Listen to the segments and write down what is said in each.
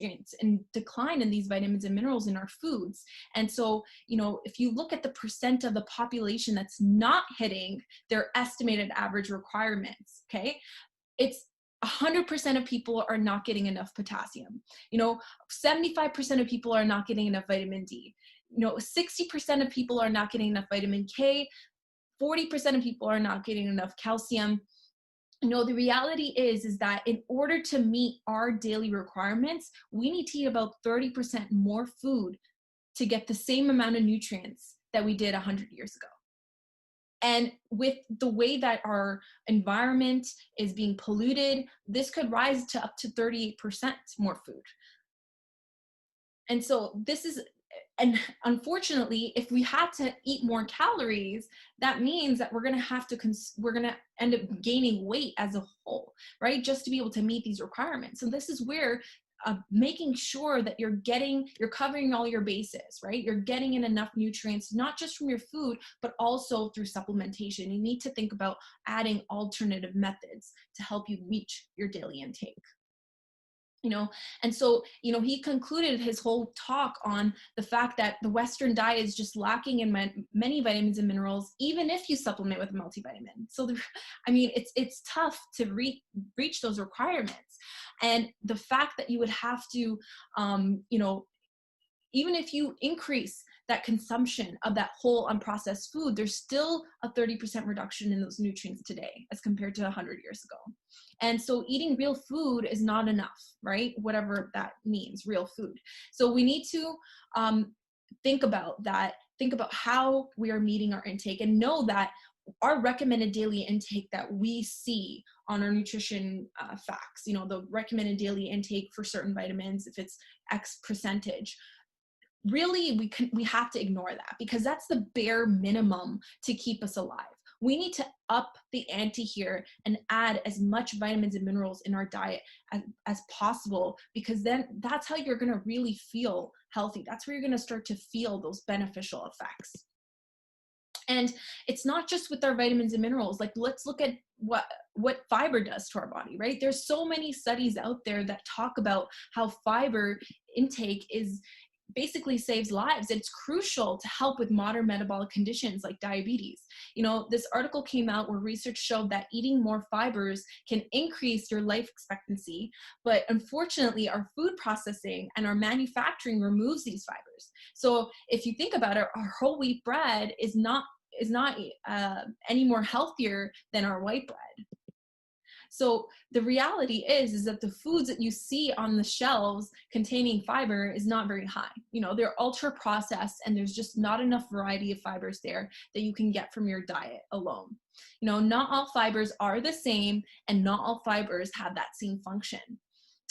and decline in these vitamins and minerals in our foods. And so, if you look at the percent of the population that's not hitting their estimated average requirements, okay, it's 100% of people are not getting enough potassium. 75% of people are not getting enough vitamin D. 60% of people are not getting enough vitamin K. 40% of people are not getting enough calcium. The reality is that in order to meet our daily requirements, we need to eat about 30% more food to get the same amount of nutrients that we did 100 years ago. And with the way that our environment is being polluted, this could rise to up to 38% more food. And so and unfortunately, if we had to eat more calories, that means that we're going to end up gaining weight as a whole, right? Just to be able to meet these requirements. And this is where making sure that you're covering all your bases, right? You're getting in enough nutrients, not just from your food, but also through supplementation. You need to think about adding alternative methods to help you reach your daily intake. And so, he concluded his whole talk on the fact that the Western diet is just lacking in many vitamins and minerals, even if you supplement with a multivitamin. So, it's tough to reach those requirements. And the fact that you would have to, even if you increase that consumption of that whole unprocessed food, there's still a 30% reduction in those nutrients today as compared to 100 years ago. And so eating real food is not enough, right? Whatever that means, real food. So we need to think about that, think about how we are meeting our intake, and know that our recommended daily intake that we see on our nutrition facts, the recommended daily intake for certain vitamins, if it's X percentage, really we have to ignore that, because that's the bare minimum to keep us alive. We need to up the ante here and add as much vitamins and minerals in our diet as possible, because then that's how you're going to really feel healthy. That's where you're going to start to feel those beneficial effects. And it's not just with our vitamins and minerals. Like, let's look at what fiber does to our body, right? There's so many studies out there that talk about how fiber intake basically saves lives. It's crucial to help with modern metabolic conditions like diabetes. This article came out where research showed that eating more fibers can increase your life expectancy, but unfortunately our food processing and our manufacturing removes these fibers. So if you think about it, our whole wheat bread is not any more healthier than our white bread. So the reality is that the foods that you see on the shelves containing fiber is not very high. They're ultra processed, and there's just not enough variety of fibers there that you can get from your diet alone. Not all fibers are the same, and not all fibers have that same function.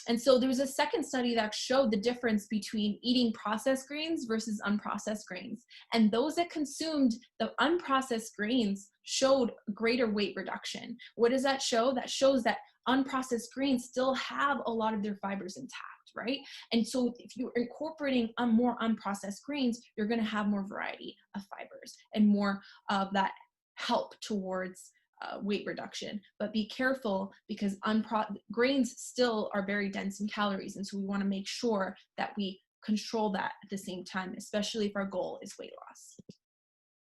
And so there was a second study that showed the difference between eating processed grains versus unprocessed grains. And those that consumed the unprocessed grains showed greater weight reduction. What does that show? That shows that unprocessed grains still have a lot of their fibers intact, right? And so if you're incorporating more unprocessed grains, you're going to have more variety of fibers and more of that help towards weight reduction. But be careful, because grains still are very dense in calories, and so we want to make sure that we control that at the same time, especially if our goal is weight loss.